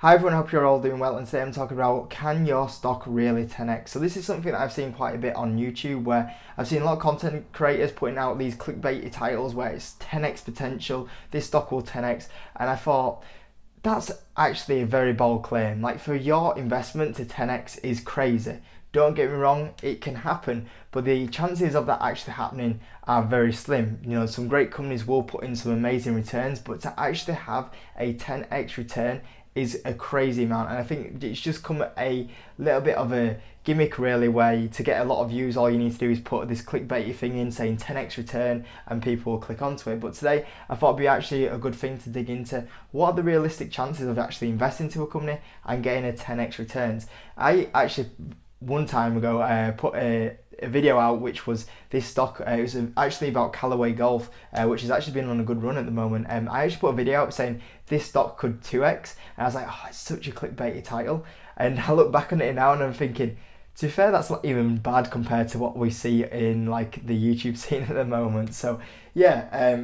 Hi everyone, hope you're all doing well, and today I'm talking about, can your stock really 10x? So this is something that I've seen quite a bit on YouTube, where I've seen a lot of content creators putting out these clickbaity titles where it's 10x potential, this stock will 10x, and I thought, that's actually a very bold claim. Like, for your investment to 10x is crazy. Don't get me wrong, it can happen, but the chances of that actually happening are very slim. You know, some great companies will put in some amazing returns, but to actually have a 10x return is a crazy amount. And I think it's just come a little bit of a gimmick, really, where to get a lot of views, all you need to do is put this clickbaity thing in saying 10x return and people will click onto it. But today I thought it'd be actually a good thing to dig into what are the realistic chances of actually investing into a company and getting a 10x returns. I actually one time ago put a video out which was this stock. It was actually about Callaway Golf, which has actually been on a good run at the moment. I actually put a video out saying this stock could 2x, and I was like, oh, it's such a clickbaity title. And I look back on it now and I'm thinking, to be fair, that's not even bad compared to what we see in like the YouTube scene at the moment. So yeah,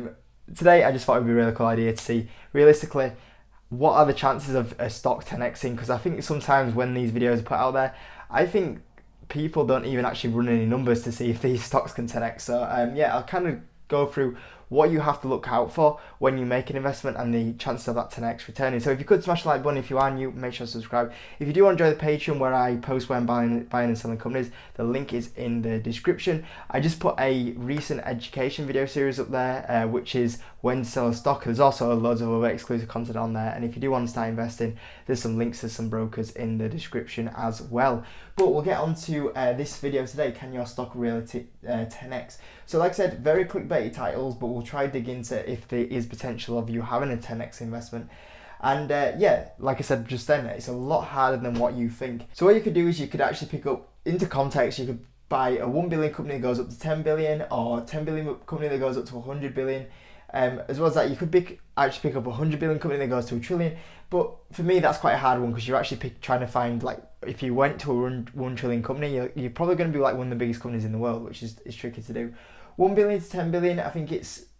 today I just thought it would be a really cool idea to see realistically what are the chances of a stock 10xing, because I think sometimes when these videos are put out there, I think people don't even actually run any numbers to see if these stocks can 10x. So yeah, I'll kind of go through what you have to look out for when you make an investment and the chances of that 10x returning. So if you could smash the like button, if you are new, make sure to subscribe. If you do enjoy the Patreon where I post when buying and selling companies, the link is in the description. I just put a recent education video series up there, which is when to sell a stock. There's also loads of other exclusive content on there, and if you do want to start investing, there's some links to some brokers in the description as well. But we'll get on to this video today. Can your stock really 10x? So like I said, very clickbaity titles, but we'll try to dig into if there is potential of you having a 10x investment. And yeah, like I said just then, it's a lot harder than what you think. So what you could do is you could actually pick up, into context, you could buy a 1 billion company that goes up to 10 billion, or 10 billion company that goes up to 100 billion. As well as that, you could actually pick up a 100 billion company that goes to a trillion. But for me, that's quite a hard one, because you're actually trying to find, like, if you went to a 1 trillion company, you're probably going to be like one of the biggest companies in the world, which is tricky to do. 1 billion to 10 billion, I think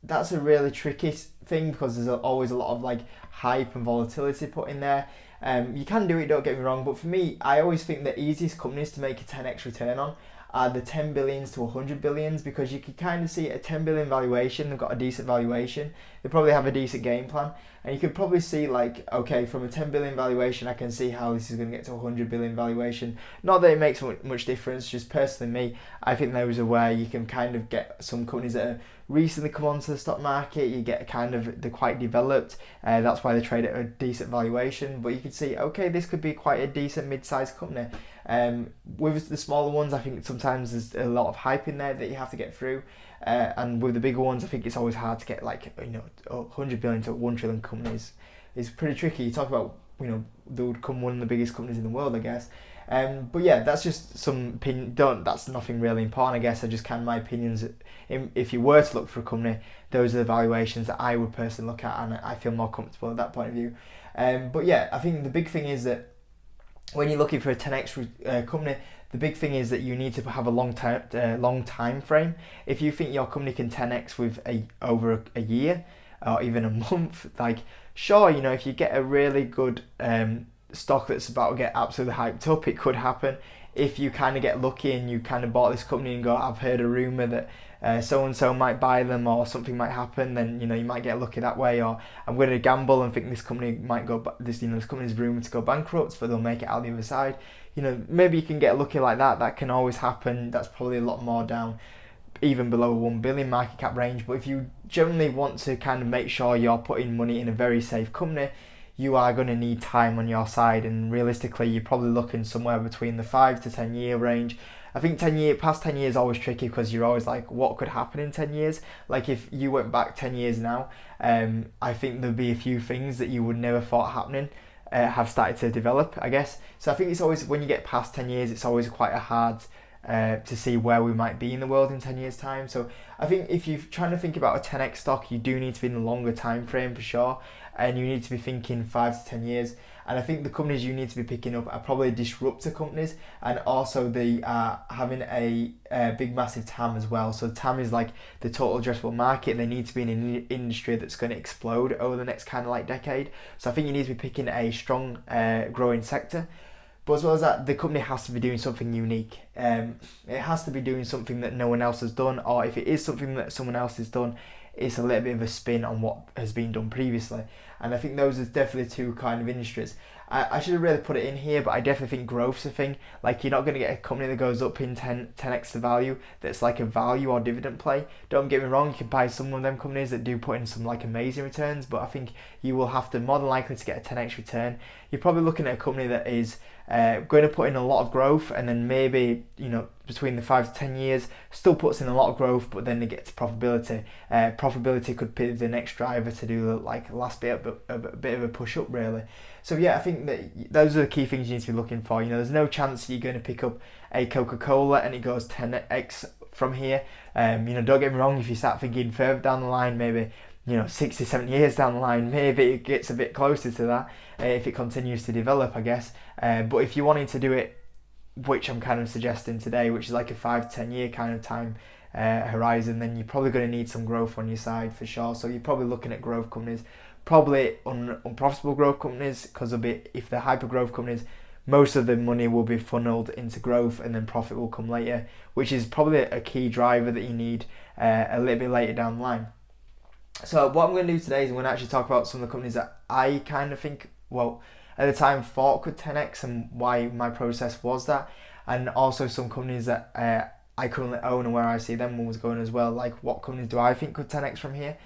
that's a really tricky thing, because there's always a lot of like hype and volatility put in there. You can do it, don't get me wrong, but for me, I always think the easiest companies to make a 10x return on are the 10 billions to 100 billions, because you can kind of see a 10 billion valuation, they've got a decent valuation, they probably have a decent game plan, and you could probably see, like, okay, from a 10 billion valuation, I can see how this is going to get to a 100 billion valuation. Not that it makes much difference, just personally me, I think those are where you can kind of get some companies that are recently come onto the stock market, you get kind of, they're quite developed, that's why they trade at a decent valuation, but you could see, okay, this could be quite a decent mid-sized company. With the smaller ones, I think sometimes there's a lot of hype in there that you have to get through, and with the bigger ones, I think it's always hard to get, like, 100 billion to 1 trillion companies is pretty tricky. You talk about, they would come one of the biggest companies in the world, I guess. But yeah, that's just some opinion. That's nothing really important, I guess. I just kind of my opinions. If you were to look for a company, those are the valuations that I would personally look at, and I feel more comfortable at that point of view. But yeah, I think the big thing is that when you're looking for a 10x company, the big thing is that you need to have a long time frame. If you think your company can 10x with over a year or even a month, like, sure, if you get a really good stock that's about to get absolutely hyped up, it could happen. If you kind of get lucky and you kind of bought this company and go, I've heard a rumor that so and so might buy them, or something might happen, then you might get lucky that way. Or I'm going to gamble and think this company might go, this company's rumored to go bankrupt, but they'll make it out the other side. Maybe you can get lucky like that. That can always happen. That's probably a lot more down, even below a 1 billion market cap range. But if you generally want to kind of make sure you're putting money in a very safe company, you are going to need time on your side, and realistically you're probably looking somewhere between the 5 to 10 year range. I think past 10 years is always tricky, because you're always like, what could happen in 10 years? Like, if you went back 10 years now, I think there'd be a few things that you would never thought happening have started to develop, I guess. So I think it's always, when you get past 10 years, it's always quite a hard to see where we might be in the world in 10 years time. So I think if you're trying to think about a 10x stock, you do need to be in the longer time frame for sure, and you need to be thinking 5 to 10 years. And I think the companies you need to be picking up are probably disruptor companies, and also the having a big massive TAM as well. So TAM is like the total addressable market. They need to be in an industry that's going to explode over the next kind of like decade. So I think you need to be picking a strong growing sector. But as well as that, the company has to be doing something unique. It has to be doing something that no one else has done, or if it is something that someone else has done, it's a little bit of a spin on what has been done previously. And I think those are definitely two kind of industries. I should have really put it in here, but I definitely think growth's a thing. Like, you're not going to get a company that goes up in 10x the value that's like a value or dividend play. Don't get me wrong, you can buy some of them companies that do put in some like amazing returns, but I think you will have to, more than likely, to get a 10x return. You're probably looking at a company that is going to put in a lot of growth, and then maybe, between the 5 to 10 years, still puts in a lot of growth, but then they get to profitability. Profitability could be the next driver to do like last bit of a push up, really. So yeah, I think that those are the key things you need to be looking for. There's no chance you're going to pick up a Coca-Cola and it goes 10x from here. Don't get me wrong, if you start thinking further down the line, maybe 60, 70 years down the line, maybe it gets a bit closer to that if it continues to develop, I guess. But if you're wanting to do it, which I'm kind of suggesting today, which is like a 5 to 10 year kind of time horizon, then you're probably going to need some growth on your side for sure. So you're probably looking at growth companies, probably unprofitable growth companies, because if they're hyper growth companies, most of the money will be funneled into growth and then profit will come later, which is probably a key driver that you need a little bit later down the line. So what I'm going to do today is I'm going to actually talk about some of the companies that I kind of think, at the time thought could 10x and why my process was that, and also some companies that I currently own and where I see them ones going as well, like what companies do I think could 10x from here.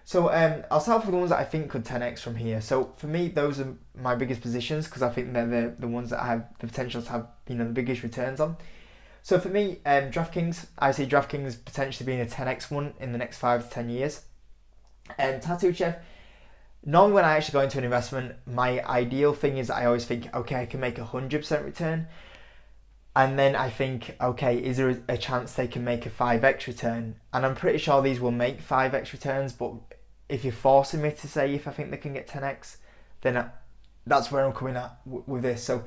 So I'll start with the ones that I think could 10x from here. So for me, those are my biggest positions because I think they're the ones that have the potential to have the biggest returns on. So for me, DraftKings, I see DraftKings potentially being a 10x one in the next 5 to 10 years. Tattoo Chef, normally when I actually go into an investment, my ideal thing is I always think, okay, I can make 100% return. And then I think, okay, is there a chance they can make a 5x return? And I'm pretty sure these will make 5x returns, but if you're forcing me to say if I think they can get 10x, then that's where I'm coming at with this. So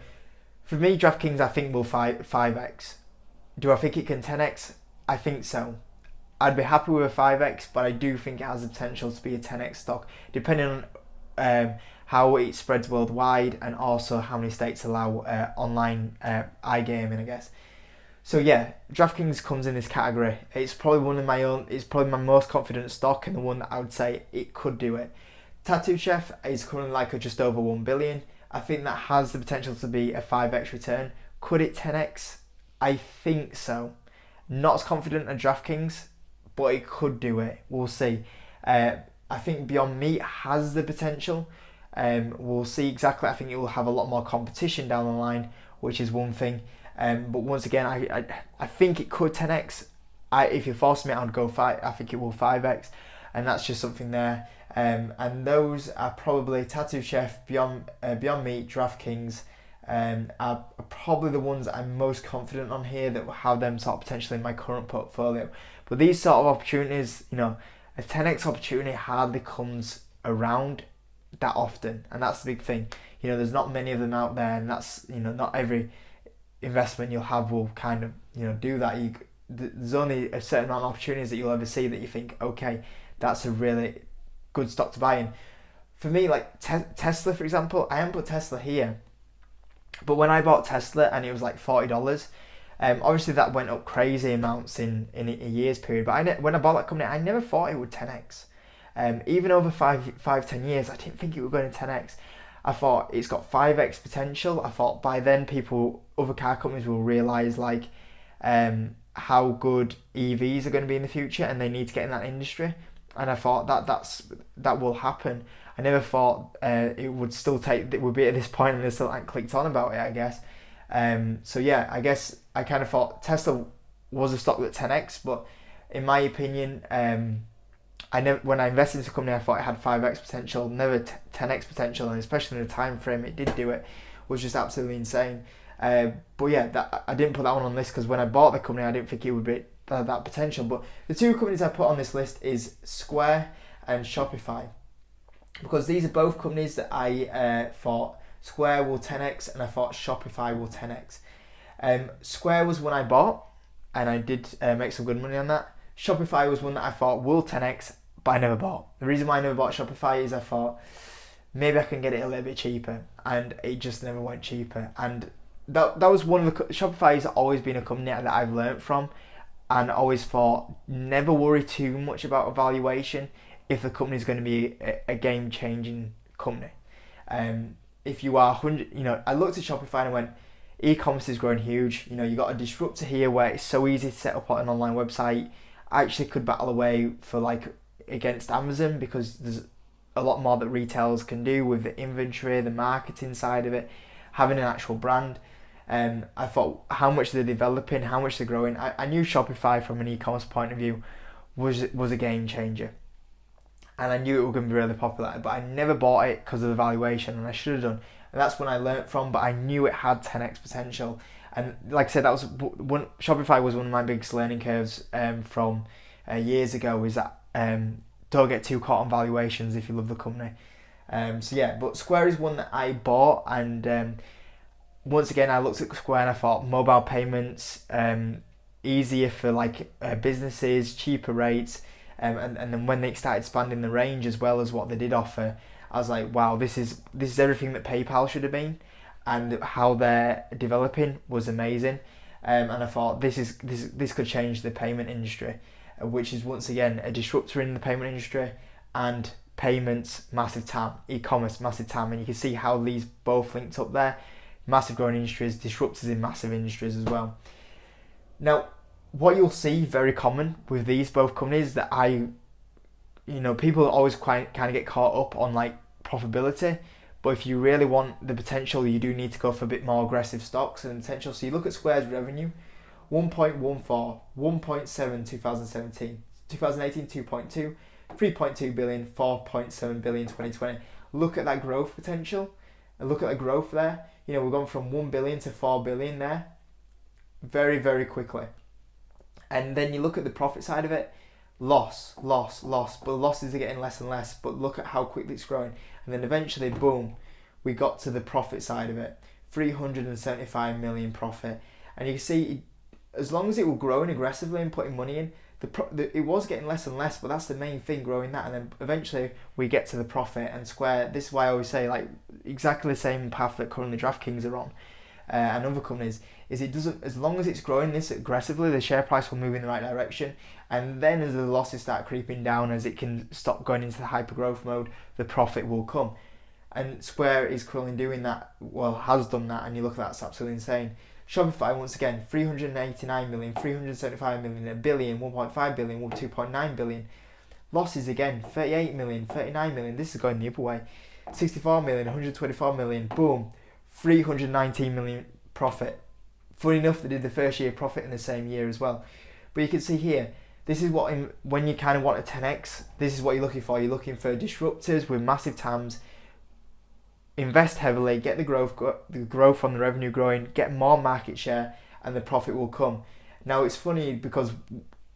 for me, DraftKings, I think will 5x. Do I think it can 10x? I think so. I'd be happy with a 5x, but I do think it has the potential to be a 10x stock, depending on how it spreads worldwide and also how many states allow online iGaming, I guess. So yeah, DraftKings comes in this category. It's probably it's probably my most confident stock and the one that I would say it could do it. Tattoo Chef is currently like just over 1 billion. I think that has the potential to be a 5x return. Could it 10x? I think so. Not as confident as DraftKings, but it could do it. We'll see. I think Beyond Meat has the potential. We'll see exactly. I think it will have a lot more competition down the line, which is one thing. But once again, I think it could 10x. If you force me, I'd go 5. I think it will 5x, and that's just something there. And those are probably Tattoo Chef, Beyond Meat, DraftKings. Are probably the ones that I'm most confident on here that will have them sort of potentially in my current portfolio. But these sort of opportunities, a 10x opportunity hardly comes around that often, and that's the big thing. There's not many of them out there, and that's not every investment you'll have will kind of do that. There's only a certain amount of opportunities that you'll ever see that you think, okay, that's a really good stock to buy in. For me, like Tesla, for example, I haven't put Tesla here. But when I bought Tesla and it was like $40, obviously that went up crazy amounts in a year's period. But when I bought that company, I never thought it would 10x. Even over 10 years, I didn't think it would go to 10x. I thought it's got 5x potential. I thought by then other car companies will realise how good EVs are going to be in the future and they need to get in that industry. And I thought that will happen. I never thought it would be at this point and they still hadn't clicked on about it, I guess. So yeah, I guess I kind of thought Tesla was a stock that 10x, but in my opinion, when I invested in the company, I thought it had 5x potential, never 10x potential, and especially in the time frame it did do it, was just absolutely insane. But yeah, I didn't put that one on this because when I bought the company, I didn't think it would be that potential. But the two companies I put on this list is Square and Shopify, because these are both companies that I thought Square will 10x and I thought Shopify will 10x. Square was one I bought and I did make some good money on that. Shopify was one that I thought will 10x, but I never bought. The reason why I never bought Shopify is I thought maybe I can get it a little bit cheaper, and it just never went cheaper. And that was one of the Shopify has always been a company that I've learnt from, and always thought never worry too much about evaluation if the company is going to be a game changing company. If you are 100, I looked at Shopify and I went, e-commerce is growing huge. You got a disruptor here where it's so easy to set up an online website. I actually could battle away against Amazon because there's a lot more that retailers can do with the inventory, the marketing side of it, having an actual brand. I thought how much they're developing, how much they're growing. I knew Shopify from an e-commerce point of view was a game changer, and I knew it was going to be really popular, but I never bought it because of the valuation, and I should have done. And that's when I learnt from, but I knew it had 10x potential. And like I said, that was Shopify was one of my biggest learning curves from years ago, is that don't get too caught on valuations if you love the company. But Square is one that I bought, and once again I looked at Square and I thought mobile payments, easier for businesses, cheaper rates, and then when they started expanding the range as well as what they did offer, I was like, wow, this is everything that PayPal should have been, and how they're developing was amazing. And I thought this could change the payment industry, which is once again a disruptor in the payment industry, and payments, massive TAM, e-commerce, massive TAM, and you can see how these both linked up there. Massive growing industries, disruptors in massive industries as well. Now, what you'll see very common with these both companies that people always kind of get caught up on profitability, but if you really want the potential, you do need to go for a bit more aggressive stocks and potential. So you look at Square's revenue, 1.14, 1.7 2017, 2018 2.2, 3.2 billion, 4.7 billion 2020. Look at that growth potential, and look at the growth there. We've gone from 1 billion to 4 billion there very, very quickly. And then you look at the profit side of it, loss, but the losses are getting less and less, but look at how quickly it's growing. And then eventually, boom, we got to the profit side of it, 375 million profit. And you can see, as long as it was growing aggressively and putting money in, it was getting less and less, but that's the main thing, growing that. And then eventually we get to the profit. And Square, this is why I always say, exactly the same path that currently DraftKings are on, and other companies, is it doesn't, as long as it's growing this aggressively, the share price will move in the right direction. And then as the losses start creeping down, as it can stop going into the hyper growth mode, the profit will come. And Square is currently doing that, has done that, and you look at that, it's absolutely insane. Shopify, once again, 389 million, 375 million, a billion, 1.5 billion, 2.9 billion. Losses again, 38 million, 39 million, this is going the other way. 64 million, 124 million, boom, 319 million profit. Funny enough, they did the first year profit in the same year as well. But you can see here, this is what, when you kind of want a 10x, this is what you're looking for. You're looking for disruptors with massive TAMs. Invest heavily, get the growth from the revenue growing, get more market share, and the profit will come. Now it's funny because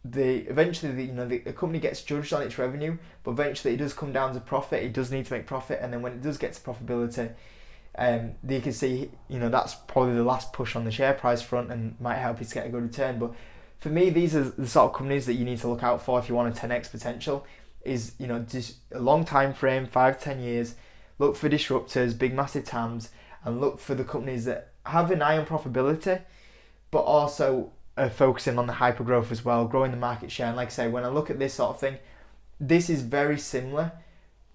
eventually the company gets judged on its revenue, but eventually it does come down to profit. It does need to make profit, and then when it does get to profitability, you can see that's probably the last push on the share price front and might help you to get a good return. But for me, these are the sort of companies that you need to look out for if you want a 10x potential. Is just a long time frame, 5-10 years. Look for disruptors, big massive TAMs, and look for the companies that have an eye on profitability, but also are focusing on the hyper growth as well, growing the market share. And like I say, when I look at this sort of thing, this is very similar.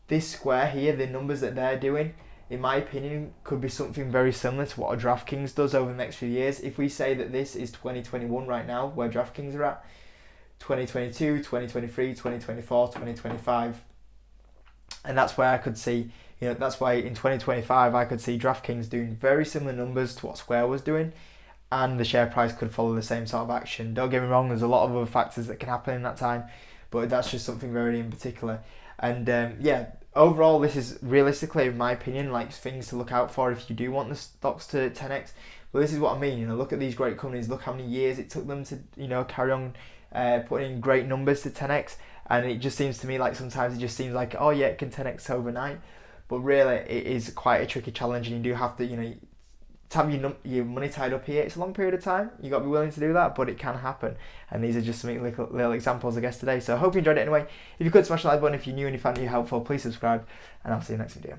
This Square here, the numbers that they're doing, in my opinion, could be something very similar to what a DraftKings does over the next few years. If we say that this is 2021 right now, where DraftKings are at, 2022, 2023, 2024, 2025. And that's where I could see, that's why in 2025 I could see DraftKings doing very similar numbers to what Square was doing, and the share price could follow the same sort of action. Don't get me wrong, there's a lot of other factors that can happen in that time, but that's just something very in particular. And overall, this is realistically, in my opinion, things to look out for if you do want the stocks to 10x. Well, this is what I mean. Look at these great companies. Look how many years it took them to carry on putting in great numbers to 10x. And it just seems to me like sometimes it just seems like, oh yeah, it can 10x overnight, but really it is quite a tricky challenge, and you do have to to have your money tied up here. It's a long period of time. You got to be willing to do that, but it can happen. And these are just some little examples, I guess, today. So I hope you enjoyed it anyway. If you could, smash the like button if you're new and you found it helpful. Please subscribe, and I'll see you next video.